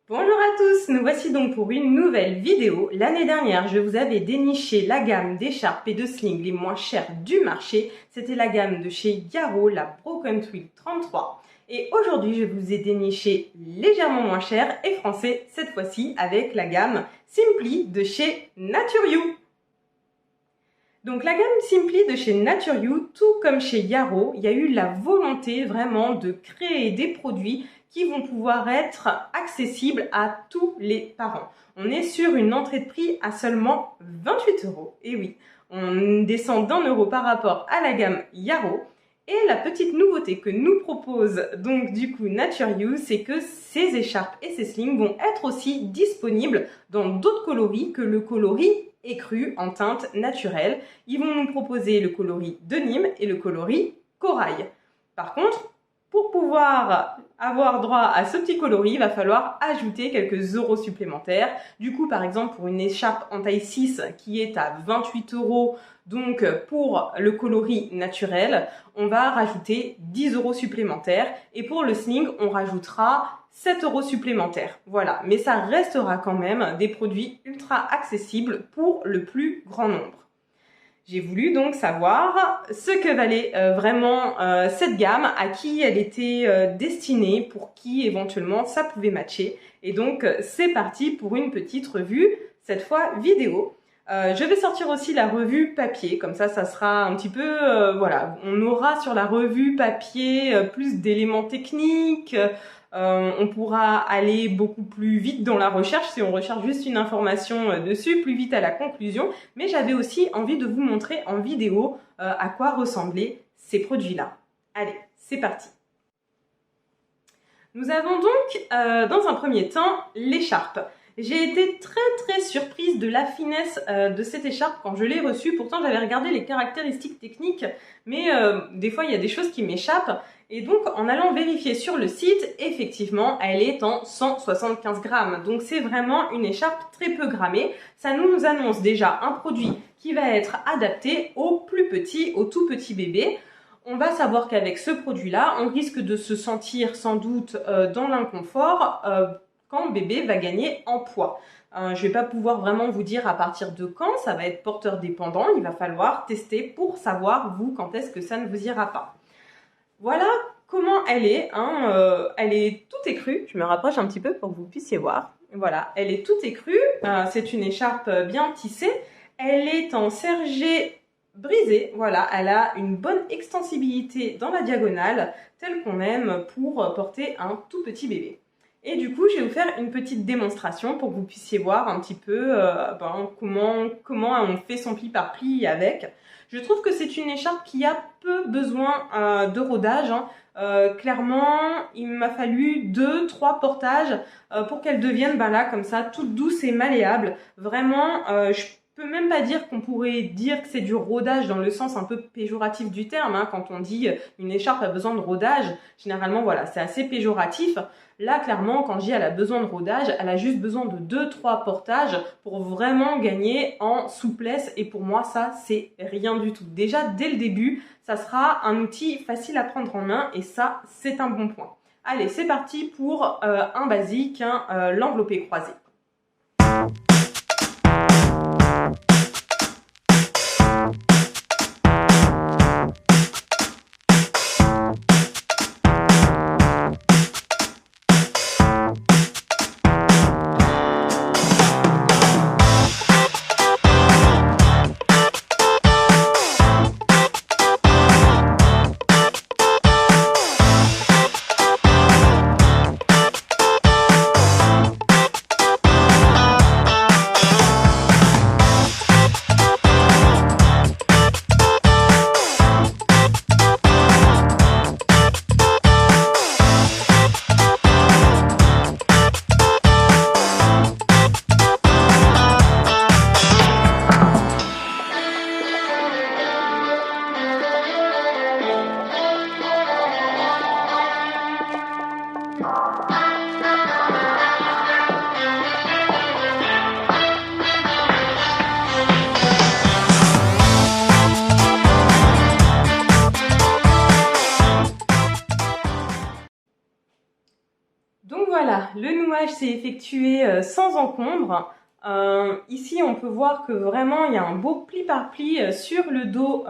Bonjour à tous, nous voici donc pour une nouvelle vidéo. L'année dernière, je vous avais déniché la gamme d'écharpes et de slings les moins chères du marché. C'était la gamme de chez Yaro, la Broken Twill 33. Et aujourd'hui, je vous ai déniché légèrement moins cher et français, cette fois-ci avec la gamme Simply de chez Nature You. Donc la gamme Simply de chez Nature You, tout comme chez Yaro, il y a eu la volonté vraiment de créer des produits qui vont pouvoir être accessibles à tous les parents. On est sur une entrée de prix à seulement 28 €. Et oui, on descend d'1 € par rapport à la gamme Yaro. Et la petite nouveauté que nous propose donc du coup Nature You, c'est que ces écharpes et ces slings vont être aussi disponibles dans d'autres coloris que le coloris écru en teinte naturelle. Ils vont nous proposer le coloris de Nîmes et le coloris corail. Par contre, pour pouvoir avoir droit à ce petit coloris, il va falloir ajouter quelques euros supplémentaires. Du coup, par exemple, pour une écharpe en taille 6 qui est à 28 €, donc pour le coloris naturel, on va rajouter 10 € supplémentaires. Et pour le sling, on rajoutera 7 € supplémentaires. Voilà, mais ça restera quand même des produits ultra accessibles pour le plus grand nombre. J'ai voulu donc savoir ce que valait vraiment cette gamme, à qui elle était destinée, pour qui éventuellement ça pouvait matcher. Et donc c'est parti pour une petite revue, cette fois vidéo. Je vais sortir aussi la revue papier, comme ça sera un petit peu, voilà, on aura sur la revue papier plus d'éléments techniques. On pourra aller beaucoup plus vite dans la recherche si on recherche juste une information dessus, plus vite à la conclusion. Mais j'avais aussi envie de vous montrer en vidéo à quoi ressemblaient ces produits-là. Allez, c'est parti. Nous avons donc, dans un premier temps, l'écharpe. J'ai été très surprise de la finesse de cette écharpe quand je l'ai reçue. Pourtant, j'avais regardé les caractéristiques techniques, mais des fois, il y a des choses qui m'échappent. Et donc, en allant vérifier sur le site, effectivement, elle est en 175 grammes. Donc, c'est vraiment une écharpe très peu grammée. Ça nous annonce déjà un produit qui va être adapté aux plus petits, aux tout petits bébés. On va savoir qu'avec ce produit-là, on risque de se sentir sans doute dans l'inconfort quand bébé va gagner en poids. Je ne vais pas pouvoir vraiment vous dire à partir de quand, ça va être porteur dépendant. Il va falloir tester pour savoir, vous, quand est-ce que ça ne vous ira pas. Voilà comment elle est. Elle est toute écrue. Je me rapproche un petit peu pour que vous puissiez voir. Voilà, elle est toute écrue. C'est une écharpe bien tissée. Elle est en sergé brisé. Voilà, elle a une bonne extensibilité dans la diagonale, telle qu'on aime pour porter un tout petit bébé. Et du coup, je vais vous faire une petite démonstration pour que vous puissiez voir un petit peu comment on fait son pli par pli avec. Je trouve que c'est une écharpe qui a peu besoin de rodage. Clairement, il m'a fallu 2-3 portages pour qu'elle devienne là comme ça, toute douce et malléable. Vraiment, je peux même pas dire qu'on pourrait dire que c'est du rodage dans le sens un peu péjoratif du terme. Quand on dit une écharpe a besoin de rodage, généralement voilà, c'est assez péjoratif. Là, clairement, quand je dis elle a besoin de rodage, elle a juste besoin de 2-3 portages pour vraiment gagner en souplesse. Et pour moi, ça, c'est rien du tout. Déjà, dès le début, ça sera un outil facile à prendre en main et ça, c'est un bon point. Allez, c'est parti pour un basique, l'enveloppé croisé. Donc voilà, le nouage s'est effectué sans encombre. Ici, on peut voir que vraiment, il y a un beau pli par pli sur le dos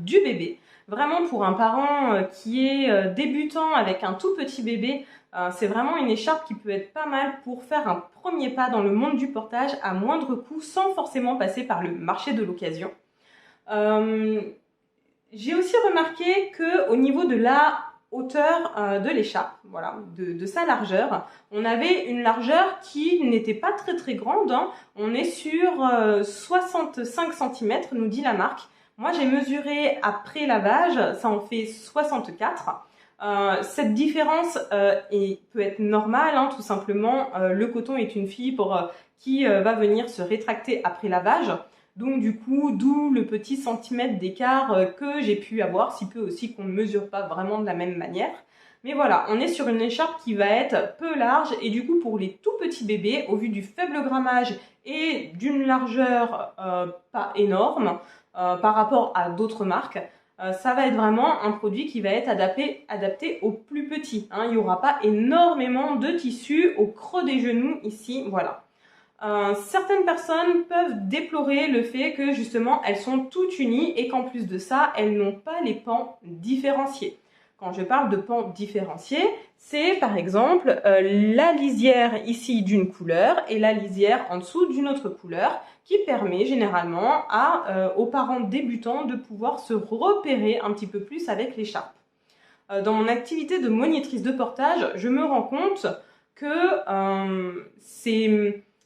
du bébé. Vraiment, pour un parent qui est débutant avec un tout petit bébé, c'est vraiment une écharpe qui peut être pas mal pour faire un premier pas dans le monde du portage à moindre coût, sans forcément passer par le marché de l'occasion. J'ai aussi remarqué qu'au niveau de la hauteur de l'écharpe, voilà, de sa largeur, on avait une largeur qui n'était pas très grande, hein. On est sur 65 cm, nous dit la marque. Moi, j'ai mesuré après lavage, ça en fait 64. Cette différence peut être normale, hein, tout simplement. Le coton est une fibre qui va venir se rétracter après lavage. Donc du coup, d'où le petit centimètre d'écart que j'ai pu avoir, si peu aussi qu'on ne mesure pas vraiment de la même manière. Mais voilà, on est sur une écharpe qui va être peu large et du coup pour les tout petits bébés, au vu du faible grammage et d'une largeur pas énorme par rapport à d'autres marques, ça va être vraiment un produit qui va être adapté aux plus petits, hein. Il n'y aura pas énormément de tissu au creux des genoux ici, voilà. Certaines personnes peuvent déplorer le fait que justement elles sont toutes unies et qu'en plus de ça, elles n'ont pas les pans différenciés. Quand je parle de pans différenciés, c'est par exemple la lisière ici d'une couleur et la lisière en dessous d'une autre couleur qui permet généralement aux parents débutants de pouvoir se repérer un petit peu plus avec l'écharpe. Dans mon activité de monitrice de portage, je me rends compte que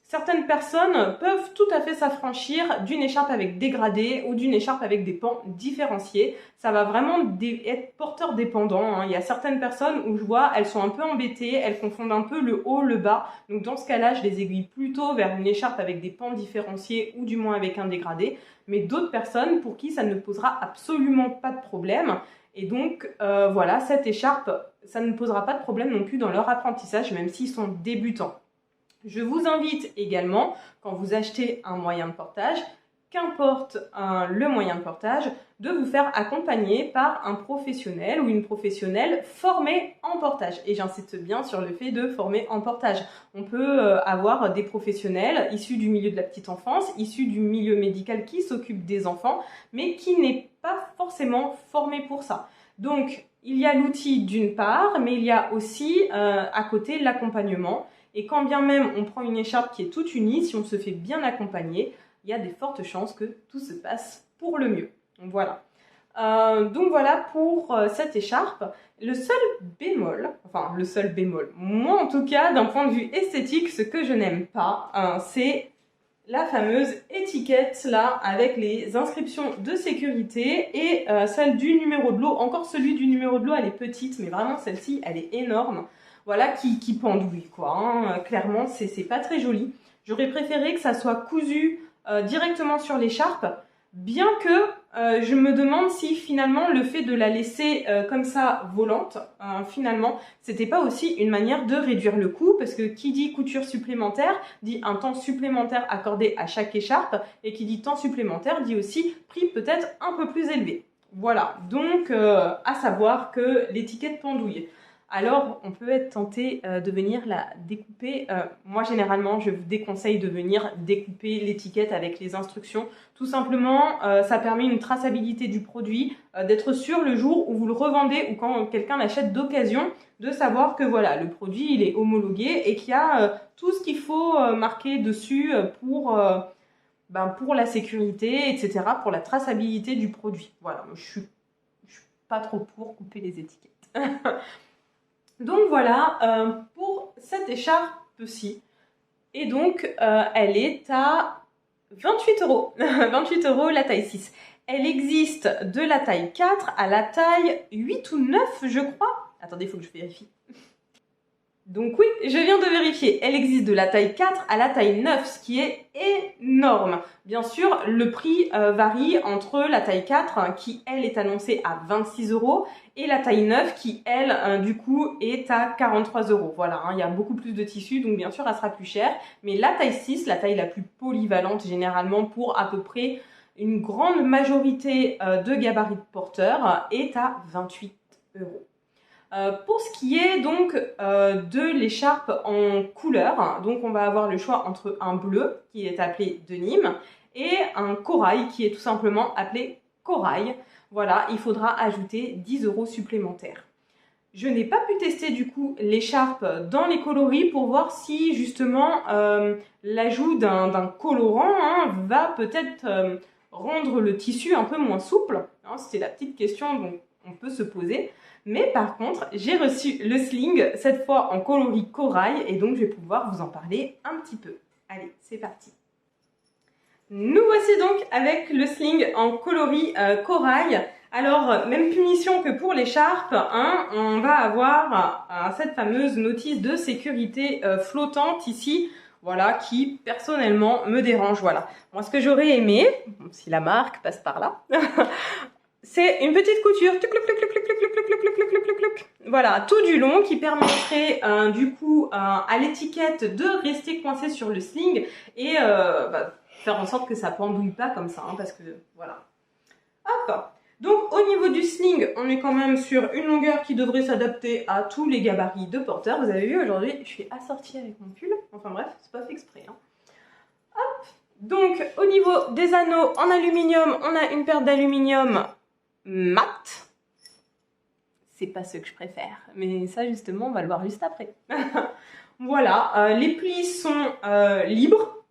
certaines personnes peuvent tout à fait s'affranchir d'une écharpe avec dégradé ou d'une écharpe avec des pans différenciés. Ça va vraiment être porteur dépendant, hein. Il y a certaines personnes où je vois, elles sont un peu embêtées, elles confondent un peu le haut, le bas. Donc dans ce cas-là, je les aiguille plutôt vers une écharpe avec des pans différenciés ou du moins avec un dégradé. Mais d'autres personnes pour qui ça ne posera absolument pas de problème. Et donc voilà, cette écharpe, ça ne posera pas de problème non plus dans leur apprentissage, même s'ils sont débutants. Je vous invite également, quand vous achetez un moyen de portage, qu'importe le moyen de portage, de vous faire accompagner par un professionnel ou une professionnelle formée en portage. Et j'insiste bien sur le fait de former en portage. On peut avoir des professionnels issus du milieu de la petite enfance, issus du milieu médical qui s'occupe des enfants, mais qui n'est pas forcément formé pour ça. Donc, il y a l'outil d'une part, mais il y a aussi à côté l'accompagnement. Et quand bien même on prend une écharpe qui est toute unie, si on se fait bien accompagner, il y a des fortes chances que tout se passe pour le mieux. Donc voilà. Donc voilà pour cette écharpe. Le seul bémol, moi en tout cas, d'un point de vue esthétique, ce que je n'aime pas, c'est la fameuse étiquette là avec les inscriptions de sécurité et celle du numéro de lot. Encore celui du numéro de lot, elle est petite, mais vraiment celle-ci, elle est énorme. Voilà, qui pendouille, quoi, hein. Clairement, c'est pas très joli. J'aurais préféré que ça soit cousu directement sur l'écharpe, bien que je me demande si finalement le fait de la laisser comme ça volante, finalement, c'était pas aussi une manière de réduire le coût, parce que qui dit couture supplémentaire dit un temps supplémentaire accordé à chaque écharpe, et qui dit temps supplémentaire dit aussi prix peut-être un peu plus élevé. Voilà, donc à savoir que l'étiquette pendouille. Alors, on peut être tenté de venir la découper. Moi, généralement, je vous déconseille de venir découper l'étiquette avec les instructions. Tout simplement, ça permet une traçabilité du produit, d'être sûr le jour où vous le revendez ou quand quelqu'un l'achète d'occasion, de savoir que voilà, le produit, il est homologué et qu'il y a tout ce qu'il faut marquer dessus pour la sécurité, etc., pour la traçabilité du produit. Voilà, je suis pas trop pour couper les étiquettes. Donc voilà pour cette écharpe-ci. Et donc, elle est à 28 €. 28 € la taille 6. Elle existe de la taille 4 à la taille 8 ou 9, je crois. Attendez, il faut que je vérifie. Donc oui, je viens de vérifier. Elle existe de la taille 4 à la taille 9, ce qui est énorme. Bien sûr, le prix varie entre la taille 4, qui elle est annoncée à 26 €, et la taille 9, qui elle, du coup, est à 43 €. Voilà, hein, il y a beaucoup plus de tissu, donc bien sûr, elle sera plus chère. Mais la taille 6, la taille la plus polyvalente, généralement pour à peu près une grande majorité de gabarits de porteurs, est à 28 €. Pour ce qui est donc de l'écharpe en couleur, donc on va avoir le choix entre un bleu qui est appelé denim et un corail qui est tout simplement appelé corail. Voilà, il faudra ajouter 10 € supplémentaires. Je n'ai pas pu tester du coup l'écharpe dans les coloris pour voir si justement l'ajout d'un colorant va peut-être rendre le tissu un peu moins souple. C'était la petite question dont on peut se poser. Mais par contre, j'ai reçu le sling, cette fois en coloris corail, et donc je vais pouvoir vous en parler un petit peu. Allez, c'est parti. Nous voici donc avec le sling en coloris corail. Alors, même punition que pour l'écharpe, on va avoir cette fameuse notice de sécurité flottante ici, voilà, qui personnellement me dérange. Voilà. Moi, ce que j'aurais aimé, si la marque passe par là, c'est une petite couture, voilà, tout du long, qui permettrait du coup à l'étiquette de rester coincée sur le sling et faire en sorte que ça pendouille pas comme ça, parce que voilà. Hop. Donc au niveau du sling, on est quand même sur une longueur qui devrait s'adapter à tous les gabarits de porteurs. Vous avez vu, aujourd'hui, je suis assortie avec mon pull. Enfin bref, c'est pas fait exprès. Hop. Donc au niveau des anneaux en aluminium, on a une paire d'aluminium mat. C'est pas ce que je préfère, mais ça justement, on va le voir juste après. Voilà, les plis sont libres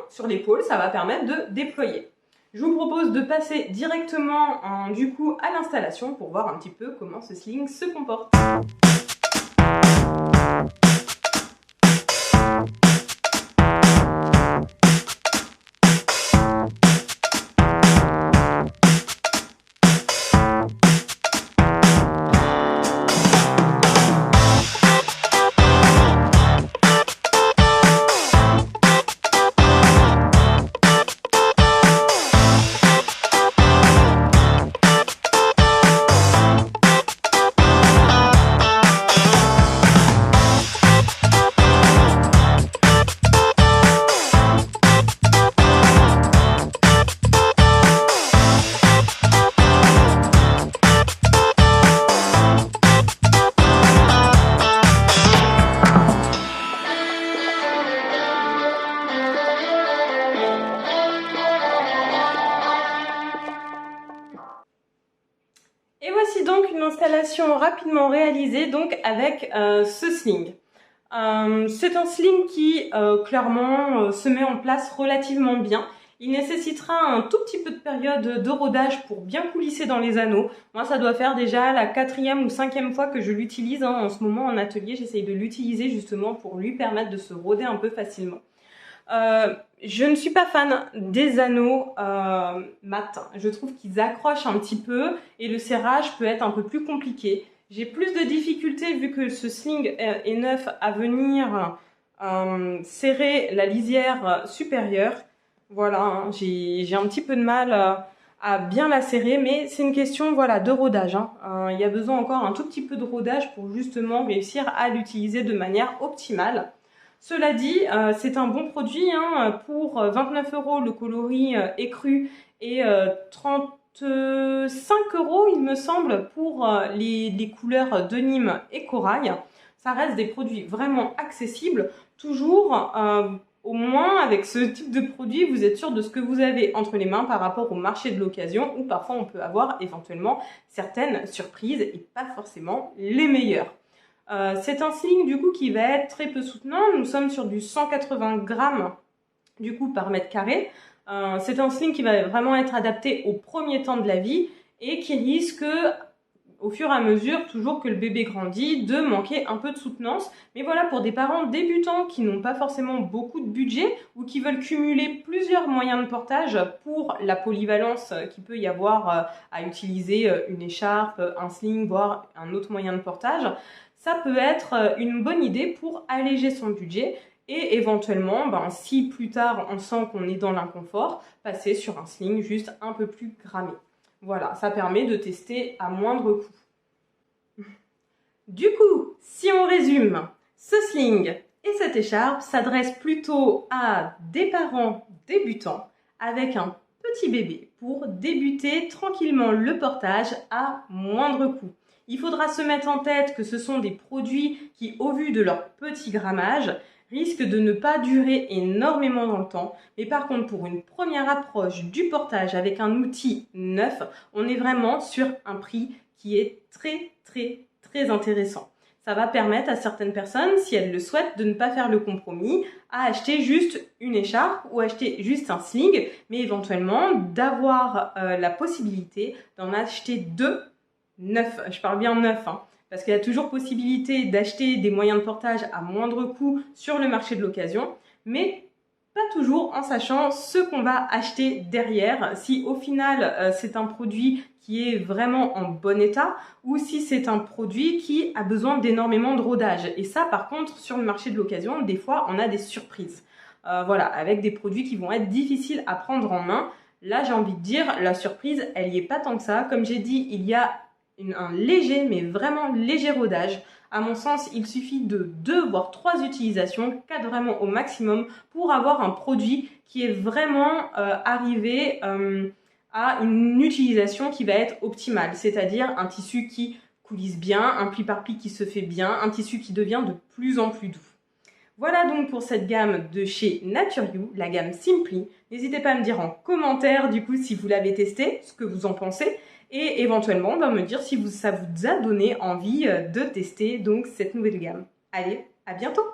sur l'épaule, ça va permettre de déployer. Je vous propose de passer directement du coup à l'installation pour voir un petit peu comment ce sling se comporte. Et voici donc une installation rapidement réalisée donc avec ce sling. C'est un sling qui clairement se met en place relativement bien. Il nécessitera un tout petit peu de période de rodage pour bien coulisser dans les anneaux. Moi, ça doit faire déjà la 4e ou 5e fois que je l'utilise en ce moment en atelier. J'essaye de l'utiliser justement pour lui permettre de se roder un peu facilement. Je ne suis pas fan des anneaux mat. Je trouve qu'ils accrochent un petit peu et le serrage peut être un peu plus compliqué. J'ai plus de difficultés vu que ce sling est neuf à venir serrer la lisière supérieure. Voilà, j'ai un petit peu de mal à bien la serrer, mais c'est une question voilà, de rodage. Il y a besoin encore un tout petit peu de rodage pour justement réussir à l'utiliser de manière optimale. Cela dit, c'est un bon produit pour 29 € le coloris écru et 35 € il me semble pour les couleurs denim et corail. Ça reste des produits vraiment accessibles. Toujours, au moins avec ce type de produit, vous êtes sûr de ce que vous avez entre les mains par rapport au marché de l'occasion où parfois on peut avoir éventuellement certaines surprises et pas forcément les meilleures. C'est un sling du coup qui va être très peu soutenant. Nous sommes sur du 180 grammes du coup par mètre carré. C'est un sling qui va vraiment être adapté au premier temps de la vie et qui risque au fur et à mesure, toujours que le bébé grandit, de manquer un peu de soutenance. Mais voilà, pour des parents débutants qui n'ont pas forcément beaucoup de budget ou qui veulent cumuler plusieurs moyens de portage pour la polyvalence qu'il peut y avoir à utiliser une écharpe, un sling, voire un autre moyen de portage, ça peut être une bonne idée pour alléger son budget et éventuellement, si plus tard on sent qu'on est dans l'inconfort, passer sur un sling juste un peu plus grammé. Voilà, ça permet de tester à moindre coût. Du coup, si on résume, ce sling et cette écharpe s'adressent plutôt à des parents débutants avec un petit bébé pour débuter tranquillement le portage à moindre coût. Il faudra se mettre en tête que ce sont des produits qui, au vu de leur petit grammage, risquent de ne pas durer énormément dans le temps. Mais par contre, pour une première approche du portage avec un outil neuf, on est vraiment sur un prix qui est très intéressant. Ça va permettre à certaines personnes, si elles le souhaitent, de ne pas faire le compromis, à acheter juste une écharpe ou acheter juste un sling, mais éventuellement d'avoir la possibilité d'en acheter deux neufs. Je parle bien neufs, hein, parce qu'il y a toujours possibilité d'acheter des moyens de portage à moindre coût sur le marché de l'occasion, mais pas toujours en sachant ce qu'on va acheter derrière, si au final c'est un produit qui est vraiment en bon état ou si c'est un produit qui a besoin d'énormément de rodage. Et ça, par contre, sur le marché de l'occasion, des fois, on a des surprises. Voilà, avec des produits qui vont être difficiles à prendre en main. Là, j'ai envie de dire, la surprise, elle n'y est pas tant que ça. Comme j'ai dit, il y a un léger, mais vraiment léger rodage. À mon sens, il suffit de 2 voire 3 utilisations, 4 vraiment au maximum, pour avoir un produit qui est vraiment arrivé à une utilisation qui va être optimale, c'est-à-dire un tissu qui coulisse bien, un pli par pli qui se fait bien, un tissu qui devient de plus en plus doux. Voilà donc pour cette gamme de chez Nature You, la gamme Simply. N'hésitez pas à me dire en commentaire du coup si vous l'avez testé, ce que vous en pensez, et éventuellement me dire si ça vous a donné envie de tester donc cette nouvelle gamme. Allez, à bientôt!